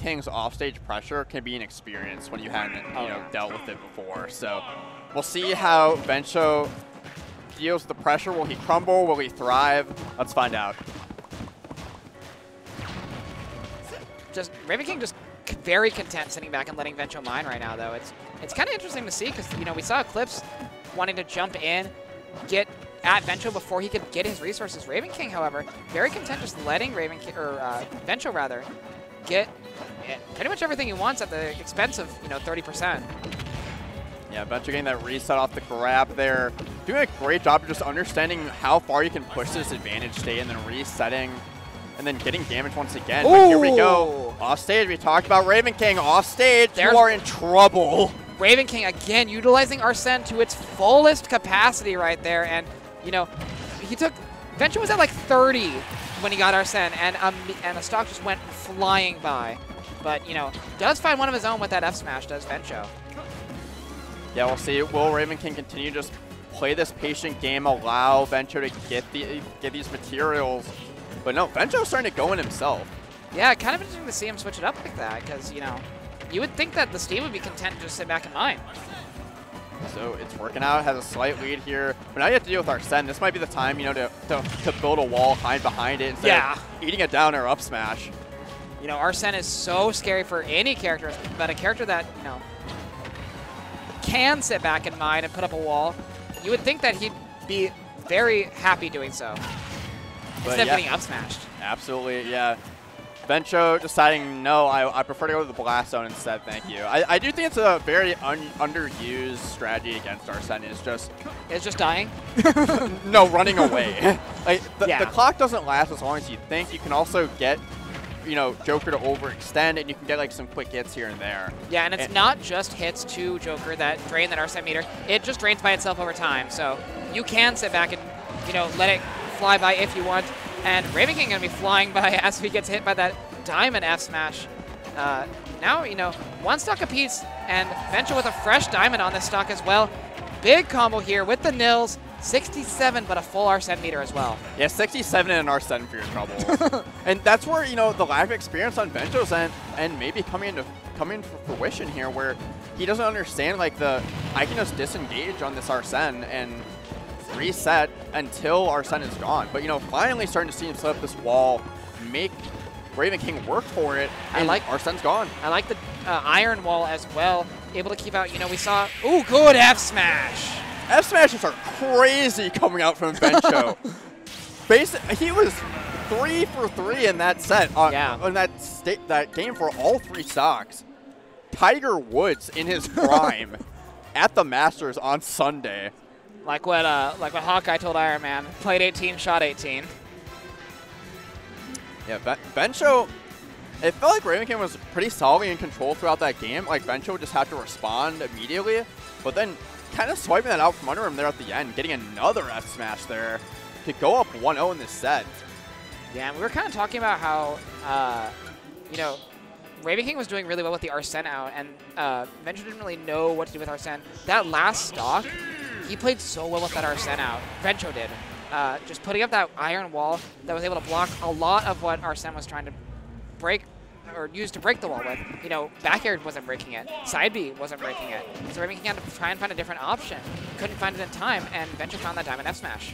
King's offstage pressure can be an experience when you haven't dealt with it before. So we'll see how Vencho deals with the pressure. Will he crumble? Will he thrive? Let's find out. Ravenking just very content sitting back and letting Vencho mine right now, though. It's kind of interesting to see because, we saw Eclipse wanting to jump in, get at Vencho before he could get his resources. Ravenking, however, very content just letting Vencho rather, get pretty much everything he wants at the expense of, 30%. Yeah, Vencho getting that reset off the grab there. Doing a great job of just understanding how far you can push this advantage state and then resetting and then getting damage once again. But here we go. Off stage, we talked about Ravenking. Off stage, you are in trouble. Ravenking, again, utilizing Arsene to its fullest capacity right there. And, Vencho was at like 30 when he got Arsene, and the stock just went flying by. But, does find one of his own with that F smash, does Vencho. Yeah, we'll see. Will Ravenking continue to just play this patient game, allow Vencho to get these materials? But no, Vencho's starting to go in himself. Yeah, kind of interesting to see him switch it up like that, because, you would think that the Steam would be content to just sit back and mine. So it's working out, has a slight lead here. But now you have to deal with Arsene. This might be the time, to build a wall, hide behind it instead of eating it down or up smash. Arsene is so scary for any character, but a character that, can sit back and mine and put up a wall. You would think that he'd be very happy doing so. Instead of getting up smashed. Absolutely, yeah. Vencho deciding, no, I prefer to go to the blast zone instead, thank you. I do think it's a very underused strategy against Arsene. It's just dying? No, running away. The clock doesn't last as long as you think. You can also get, Joker to overextend, and you can get some quick hits here and there. Yeah, and it's not just hits to Joker that drain that Arsene meter. It just drains by itself over time. So you can sit back and, let it fly by if you want. And Ravenking going to be flying by as he gets hit by that diamond F smash. Now, one stock apiece, and Vencho with a fresh diamond on this stock as well. Big combo here with the nils. 67, but a full Arsene meter as well. Yeah, 67 and an Arsene for your troubles. And that's where, the lack of experience on Vencho's end and maybe coming to fruition here, where he doesn't understand, I can just disengage on this Arsene and reset until Arsene is gone. But, finally starting to see him set up this wall, make Ravenking work for it, and Arsene's gone. I like the iron wall as well, able to keep out, we saw, good F smash. F smashes are crazy coming out from Vencho. He was 3 for 3 in that set, in that game for all 3 stocks. Tiger Woods in his prime at the Masters on Sunday. Like what Hawkeye told Iron Man, played 18, shot 18. Yeah, Vencho, it felt like Ravenking was pretty solidly in control throughout that game. Vencho just had to respond immediately, but then kind of swiping that out from under him there at the end, getting another F smash there to go up 1-0 in this set. Yeah, and we were kind of talking about how, Ravenking was doing really well with the Arsene out, and Vencho didn't really know what to do with Arsene. That last stock, he played so well with that Arsene out. Vencho did. Just putting up that iron wall that was able to block a lot of what Arsene was trying to break or use to break the wall with. Back air wasn't breaking it. Side B wasn't breaking it. So Ravenking had to try and find a different option. Couldn't find it in time, and Vencho found that diamond F smash.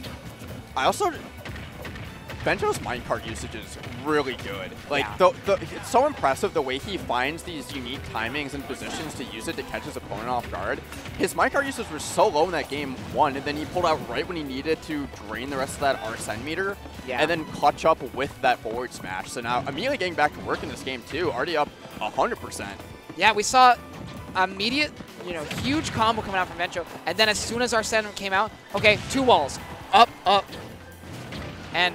Vencho's minecart usage is really good. It's so impressive the way he finds these unique timings and positions to use it to catch his opponent off guard. His minecart usage was so low in that game 1, and then he pulled out right when he needed to drain the rest of that Arsene meter, and then clutch up with that forward smash. So now immediately getting back to work in this game too, already up 100%. Yeah, we saw immediate, huge combo coming out from Vencho, and then as soon as Arsene came out, okay, 2 walls, up, up. And,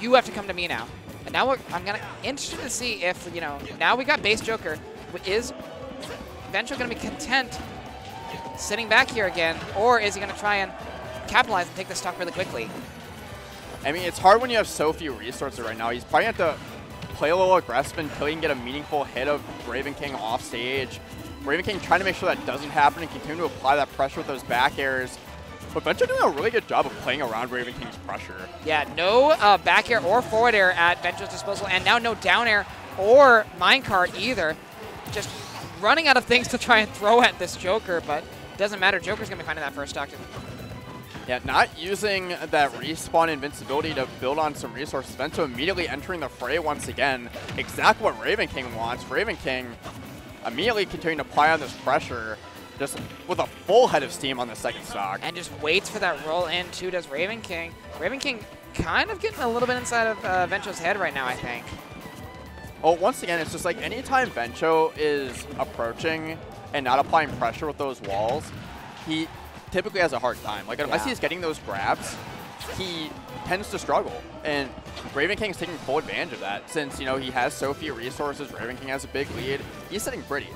you have to come to me now. And now I'm interested to see if, now we got base Joker. Is Vencho going to be content sitting back here again, or is he going to try and capitalize and take the stock really quickly? I mean, it's hard when you have so few resources right now. He's probably going to have to play a little aggressive until he can get a meaningful hit of Ravenking off stage. Ravenking trying to make sure that doesn't happen and continue to apply that pressure with those back airs. But Vencho doing a really good job of playing around Ravenking's pressure. Yeah, no back air or forward air at Vencho's disposal, and now no down air or minecart either. Just running out of things to try and throw at this Joker, but it doesn't matter. Joker's going to be finding that first stock. Yeah, not using that respawn invincibility to build on some resources. Vencho immediately entering the fray once again. Exactly what Ravenking wants. Ravenking immediately continuing to apply on this pressure, just with a full head of steam on the second stock. And just waits for that roll in, too, does Ravenking. Ravenking kind of getting a little bit inside of Vencho's head right now, I think. Well, once again, it's just like anytime Vencho is approaching and not applying pressure with those walls, he typically has a hard time. Like, unless he's getting those grabs, he tends to struggle. And Ravenking is taking full advantage of that since, you know, he has so few resources. Ravenking has a big lead. He's sitting pretty.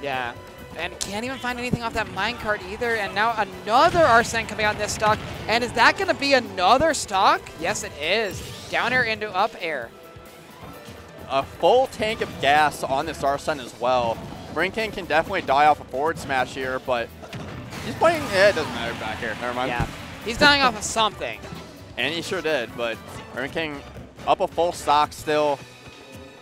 Yeah. And can't even find anything off that minecart either. And now another Arsene coming out in this stock. And is that going to be another stock? Yes, it is. Down air into up air. A full tank of gas on this Arsene as well. Ravenking can definitely die off a forward smash here, but he's playing, it doesn't matter back here. Never mind. Yeah, he's dying off of something. And he sure did, but Ravenking up a full stock still,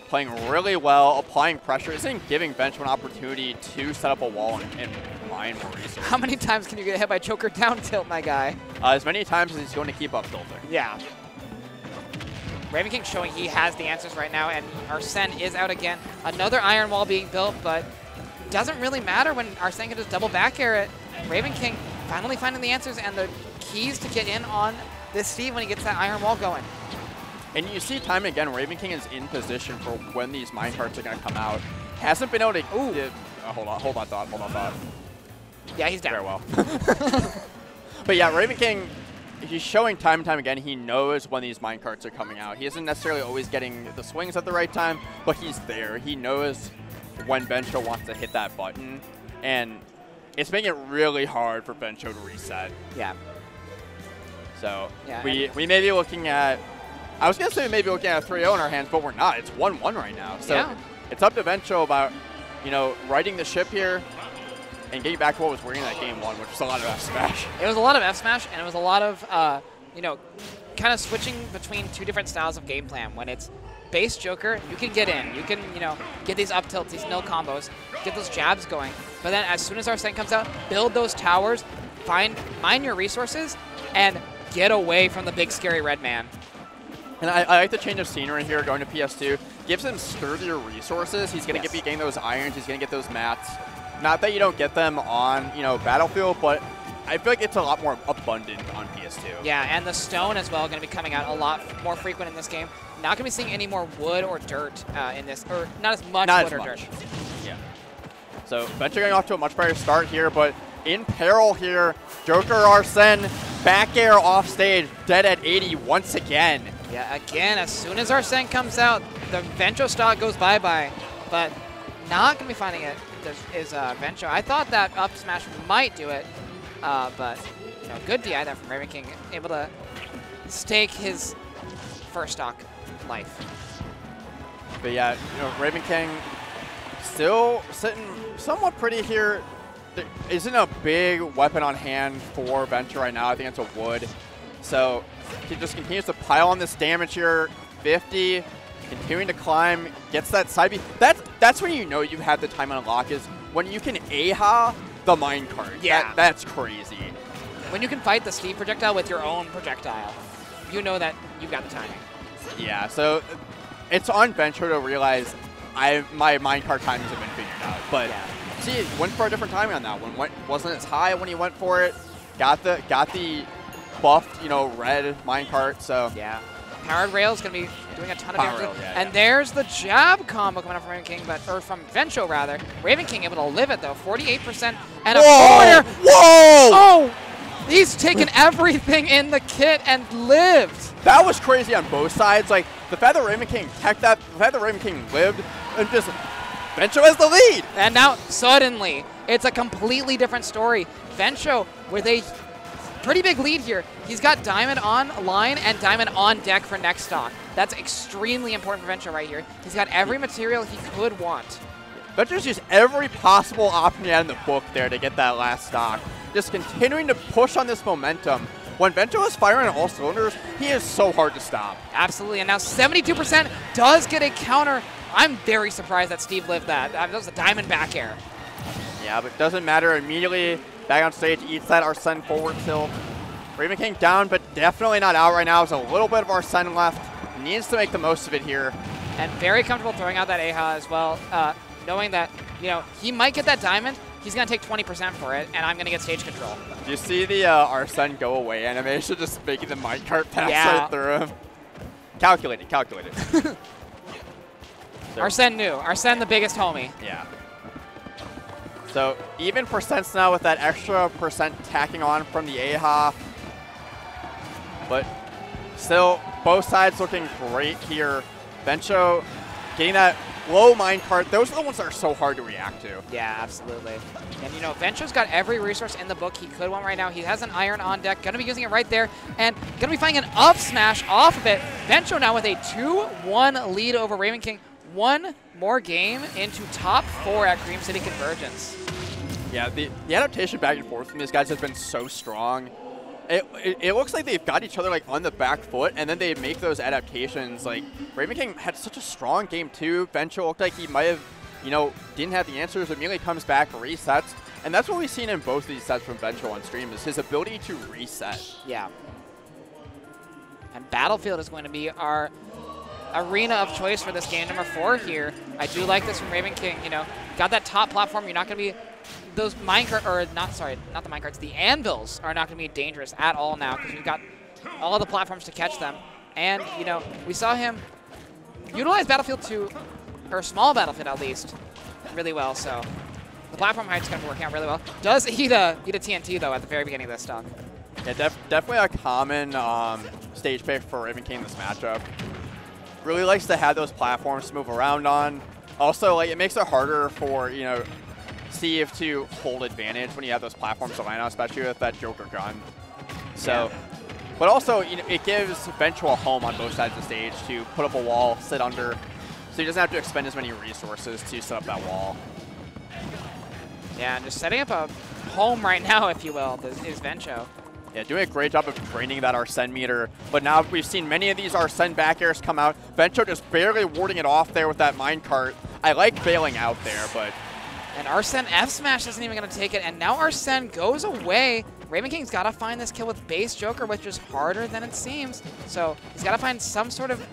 playing really well, applying pressure, isn't giving Vencho an opportunity to set up a wall and mine more resources. How many times can you get hit by Joker down tilt, my guy? As many times as he's going to keep up tilting. Yeah. Ravenking showing he has the answers right now, and Arsene is out again. Another iron wall being built, but doesn't really matter when Arsene can just double back air it. Ravenking finally finding the answers and the keys to get in on this Steve when he gets that iron wall going. And you see time and again, Ravenking is in position for when these minecarts are going to come out. Hasn't been able to... Ooh. Hold on thought. Yeah, he's down. Very well. But yeah, Ravenking, he's showing time and time again he knows when these minecarts are coming out. He isn't necessarily always getting the swings at the right time, but he's there. He knows when Vencho wants to hit that button, and it's making it really hard for Vencho to reset. Yeah. So we may be looking at... I was going to say we may be looking at a 3-0 in our hands, but we're not. It's 1-1 right now. So it's up to Vencho about, you know, righting the ship here and getting back to what was working in that game one, which was a lot of F-Smash. It was a lot of F-Smash, and it was a lot of, you know, kind of switching between two different styles of game plan. When it's base Joker, you can get in. You can, you know, get these up tilts, these nil combos, get those jabs going. But then as soon as Arsene comes out, build those towers, mine your resources, and get away from the big scary red man. And I like the change of scenery here going to PS2. Gives him sturdier resources. He's going to be getting those irons. He's going to get those mats. Not that you don't get them on, you know, Battlefield, but I feel like it's a lot more abundant on PS2. Yeah, and the stone as well going to be coming out a lot more frequent in this game. Not going to be seeing any more wood or dirt in this, or not as much wood or dirt. Yeah. So Vencho getting off to a much better start here, but in peril here, Joker Arsene back air off stage, dead at 80 once again. Yeah, again, as soon as Arsene comes out, the Vencho stock goes bye-bye. But not going to be finding it is Vencho. I thought that up smash might do it, but you know, good DI there from Ravenking, able to stake his first stock life. But yeah, you know, Ravenking still sitting somewhat pretty here. There isn't a big weapon on hand for Vencho right now. I think it's a wood. So he just continues to pile on this damage here. 50, continuing to climb, gets that side B. That's when you know you've had the time on lock, is when you can AHA the minecart. Yeah. That's crazy. When you can fight the Steve projectile with your own projectile, you know that you've got the timing. Yeah, so it's on Vencho to realize my minecart timings have been figured out. But see, he went for a different timing on that one. Wasn't as high when he went for it. Got the buffed, you know, red minecart. So yeah, powered rail is going to be doing a ton of damage. And yeah. There's the jab combo coming up from Ravenking, or from Vencho rather. Ravenking able to live it though, 48% and a corner. Whoa! Oh, he's taken everything in the kit and lived. That was crazy on both sides. Like the fact that Ravenking teched that, the fact that Ravenking lived, and just Vencho has the lead. And now suddenly it's a completely different story. Vencho with a pretty big lead here. He's got Diamond on line and Diamond on deck for next stock. That's extremely important for Vencho right here. He's got every material he could want. Vencho's used every possible option he had in the book there to get that last stock. Just continuing to push on this momentum. When Vencho is firing on all cylinders, he is so hard to stop. Absolutely, and now 72% does get a counter I'm very surprised that Steve lived that. That was a diamond back air. Yeah, but it doesn't matter. Immediately back on stage, eats that Arsene forward tilt. Ravenking down, but definitely not out right now. There's a little bit of Arsene left. Needs to make the most of it here. And very comfortable throwing out that AHA as well, knowing that, he might get that diamond. He's going to take 20% for it, and I'm going to get stage control. Do you see the Arsene go away animation just making the minecart pass right through him? Calculated. So. Arsene knew. Arsene the biggest homie. Yeah. So even percents now with that extra percent tacking on from the AHA. But still, both sides looking great here. Vencho getting that low minecart. Those are the ones that are so hard to react to. Yeah, absolutely. And, Vencho's got every resource in the book he could want right now. He has an iron on deck. Going to be using it right there. And going to be finding an up smash off of it. Vencho now with a 2-1 lead over Ravenking. One more game into top 4 at Cream City Convergence. Yeah, the adaptation back and forth from these guys has been so strong. It looks like they've got each other like on the back foot, and then they make those adaptations. Like Ravenking had such a strong game too. Vencho looked like he might have, didn't have the answers. Immediately comes back, resets, and that's what we've seen in both of these sets from Vencho on stream is his ability to reset. Yeah. And Battlefield is going to be our arena of choice for this game number 4 here. I do like this from Ravenking. Got that top platform. You're not going to be those minecart, or not the minecarts. The anvils are not going to be dangerous at all now because we've got all the platforms to catch them. And we saw him utilize Battlefield 2, or small Battlefield at least, really well. So the platform height's going to be working out really well. Does eat a TNT though at the very beginning of this stock. Yeah, definitely a common stage pick for Ravenking in this matchup. Really likes to have those platforms to move around on. Also, like, it makes it harder for, Steve to hold advantage when you have those platforms to land on, especially with that Joker gun. So, but also, it gives Vencho a home on both sides of the stage to put up a wall, sit under, so he doesn't have to expend as many resources to set up that wall. Yeah, and just setting up a home right now, if you will, is Vencho. Yeah, doing a great job of draining that Arsene meter. But now we've seen many of these Arsene back airs come out. Vencho just barely warding it off there with that minecart. I like bailing out there, but... And Arsene F-Smash isn't even going to take it. And now Arsene goes away. Ravenking's got to find this kill with base Joker, which is harder than it seems. So he's got to find some sort of,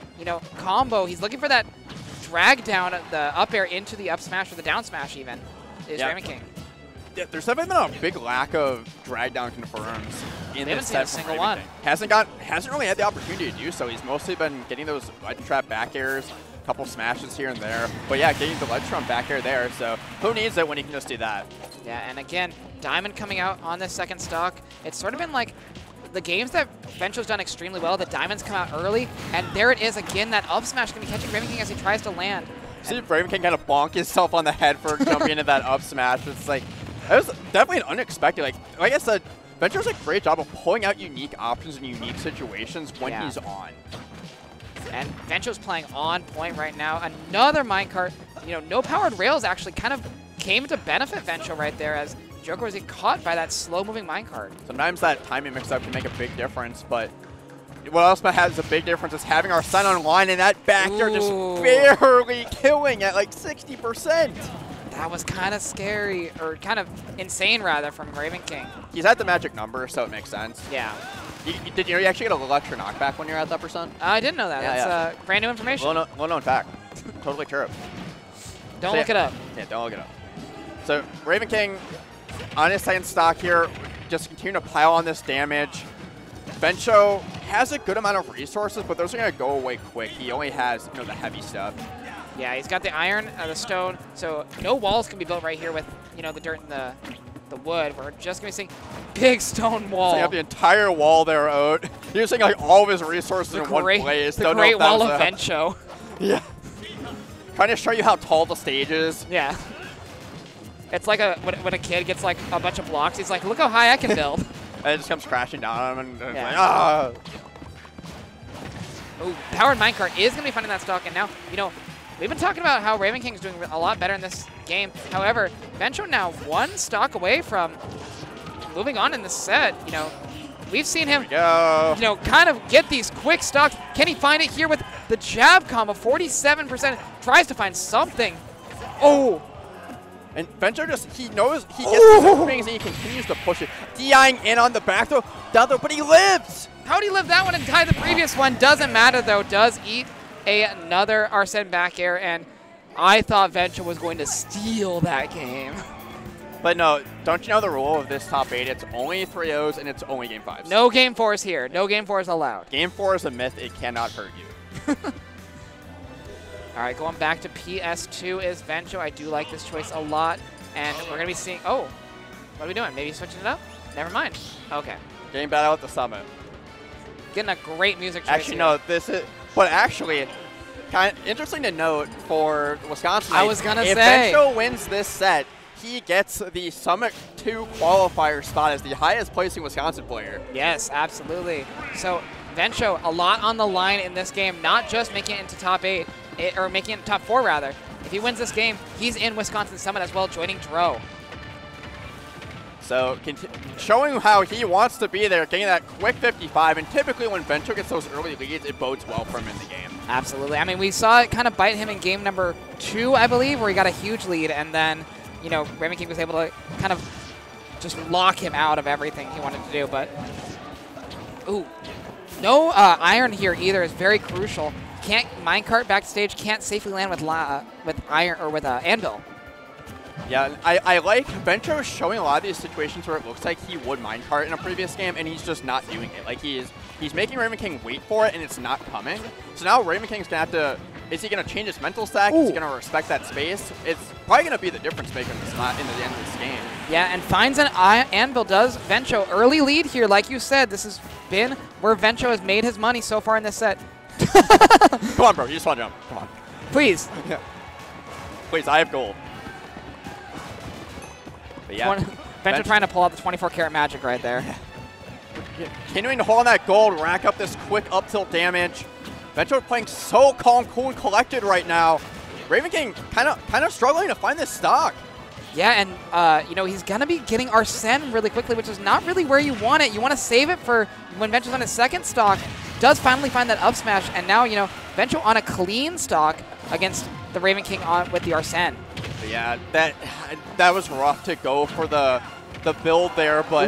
combo. He's looking for that drag down the up air into the up smash or the down smash even, is Ravenking. Yeah, there's definitely been a big lack of drag down confirms in this set from Ravenking. Hasn't really had the opportunity to do so. He's mostly been getting those ledge trap back airs, a couple smashes here and there. But yeah, getting the ledge trap back air there. So who needs it when he can just do that? Yeah, and again, Diamond coming out on this second stock. It's sort of been like the games that Vencho's done extremely well, the Diamonds come out early, and there it is again, that up smash going to be catching Ravenking as he tries to land. See if Ravenking kind of bonk himself on the head for jumping into that up smash. It's like, that was definitely an unexpected. Like I said, Vencho does a great job of pulling out unique options in unique situations when he's on. And Vencho's playing on point right now. Another minecart. No powered rails actually kind of came to benefit Vencho right there as Joker was caught by that slow-moving minecart. Sometimes that timing mix-up can make a big difference, but what else has a big difference is having Arsene online and that back air just barely killing at like 60%. That was kind of scary, or kind of insane, rather, from Ravenking. He's at the magic number, so it makes sense. Yeah. Did you actually get a Electro knockback when you're at that percent? I didn't know that. That's brand new information. Well known fact. Totally true. Don't look it up. Yeah, don't look it up. So Ravenking on his second stock here, just continue to pile on this damage. Vencho has a good amount of resources, but those are going to go away quick. He only has the heavy stuff. Yeah, he's got the iron, the stone, so no walls can be built right here with, the dirt and the wood. We're just going to be seeing big stone wall. So you have the entire wall there, Oat. He's using like all of his resources in one place. The Great Wall of Vencho. Yeah. Trying to show you how tall the stage is. Yeah. It's like when a kid gets like a bunch of blocks, he's like, look how high I can build. And it just comes crashing down on him, and it's like, ah! Oh, powered minecart is going to be finding that stock, and now, we've been talking about how Ravenking is doing a lot better in this game. However, Vencho now one stock away from moving on in the set. We've seen him, kind of get these quick stocks. Can he find it here with The jab combo, 47%, tries to find something. Oh! And Vencho just, he knows, he gets the things and he continues to push it. DIing in on the back throw, down throw, but he lives! How'd he live that one and die the previous one? Doesn't matter though, does eat another Arsene back air, and I thought Vencho was going to steal that game. But no, don't you know the rule of this top 8? It's only 3-0s and it's only game 5s. No game 4s here. No game 4s allowed. Game 4 is a myth. It cannot hurt you. All right, going back to PS2 is Vencho. I do like this choice a lot. And we're going to be seeing... Oh, what are we doing? Maybe switching it up? Never mind. Okay. Game battle at the summit. Getting a great music choice Actually, here. no, this is... But actually, kind of interesting to note for Wisconsin. I was going to say. If Vencho wins this set, he gets the Summit 2 qualifier spot as the highest placing Wisconsin player. Yes, absolutely. So Vencho, a lot on the line in this game, not just making it into top 8, or making it top 4 rather. If he wins this game, he's in Wisconsin Summit as well, joining Dro. So showing how he wants to be there, getting that quick 55, and typically when Vencho gets those early leads, it bodes well for him in the game. Absolutely. I mean, we saw it kind of bite him in game number 2, I believe, where he got a huge lead, and then, you know, Ravenking was able to kind of just lock him out of everything he wanted to do. But, ooh, no iron here either is very crucial. Can't minecart backstage, can't safely land with iron or with anvil. Yeah, I like Vencho showing a lot of these situations where it looks like he would minecart in a previous game, and he's just not doing it. Like he's making Ravenking wait for it, and it's not coming. So now Ravenking's gonna have to. Is he gonna change his mental stack? Ooh. Is he gonna respect that space? It's probably gonna be the difference maker in the end of this game. Yeah, and finds an anvil. Does Vencho early lead here? Like you said, this has been where Vencho has made his money so far in this set. Come on, bro. You just want to jump. Come on. Please. Yeah. Please, I have gold. But yeah, Vencho trying to pull out the 24-karat magic right there. Yeah. Continuing to hold on that gold, rack up this quick up tilt damage. Vencho playing so calm, cool, and collected right now. Ravenking kind of struggling to find this stock. Yeah, and you know, he's gonna be getting Arsene really quickly, which is not really where you want it. You want to save it for when Vencho's on his second stock. Does finally find that up smash, and now, you know, Vencho on a clean stock against the Ravenking on with the Arsene. Yeah, that was rough to go for the build there, but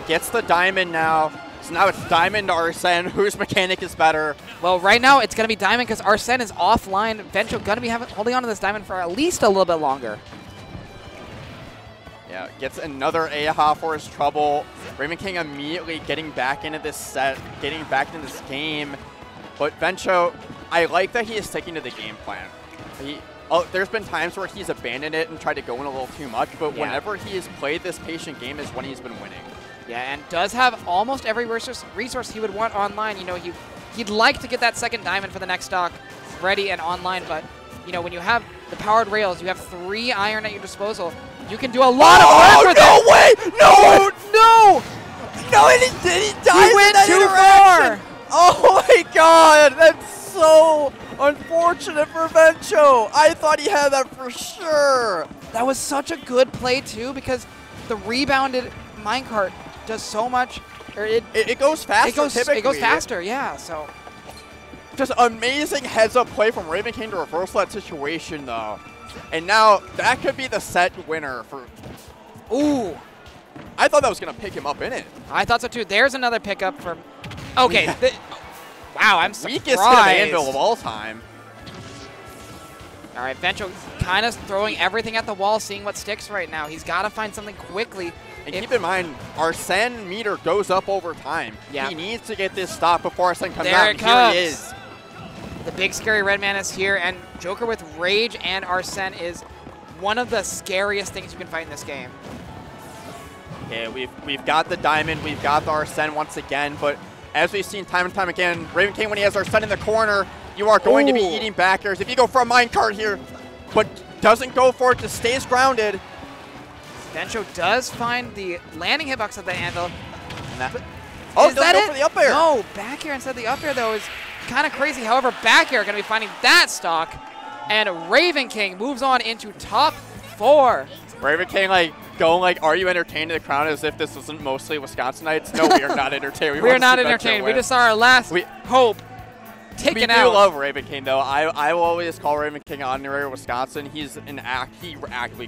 gets the diamond now. So now it's diamond to Arsene. Whose mechanic is better? Well, right now it's going to be diamond because Arsene is offline. Vencho going to be holding on to this diamond for at least a little bit longer. Yeah, gets another AHA for his trouble. Ravenking immediately getting back into this set, getting back into this game. But Vencho, I like that he is sticking to the game plan. There's been times where he's abandoned it and tried to go in a little too much, but whenever he has played this patient game is when he's been winning. Yeah, and does have almost every resource he would want online. You know, he'd like to get that second diamond for the next stock ready and online, but, you know, when you have the powered rails, you have 3 iron at your disposal, you can do a lot of work with no it. Way! No! No! No, and he died. He went too far! Oh my god! That's so unfortunate for Vencho. I thought he had that for sure. That was such a good play, too, because the rebounded minecart does so much. Or it goes faster, it goes faster, yeah, so. Just amazing heads-up play from Ravenking to reverse that situation, though. And now, that could be the set winner for... Ooh. I thought that was going to pick him up in it. I thought so, too. There's another pickup from... Okay. Yeah. Wow, I'm surprised. Weakest hit of anvil of all time. All right, Vencho kind of throwing everything at the wall, seeing what sticks right now. He's got to find something quickly. And keep in mind, Arsene meter goes up over time. Yeah. He needs to get this stop before Arsene comes there out. It comes. Here he is. The big scary red man is here, and Joker with Rage and Arsene is one of the scariest things you can fight in this game. Yeah, we've got the diamond, we've got the Arsene once again, but as we've seen time and time again, Ravenking, when he has Arsene in the corner, you are going to be eating backers. If you go for a minecart here, but doesn't go for it, just stays grounded. Vencho does find the landing hitbox of the anvil. Oh, doesn't go for the up air. No, back air instead of the up air, though, is kind of crazy. However, back air going to be finding that stock, and Ravenking moves on into top 4. Ravenking, like, going like, are you entertained in the crowd as if this wasn't mostly Wisconsinites? No, we are not entertained. We are not entertained. We just saw our last hope. taken we out. do love Ravenking, though. I will always call Ravenking honorary Wisconsin. He actively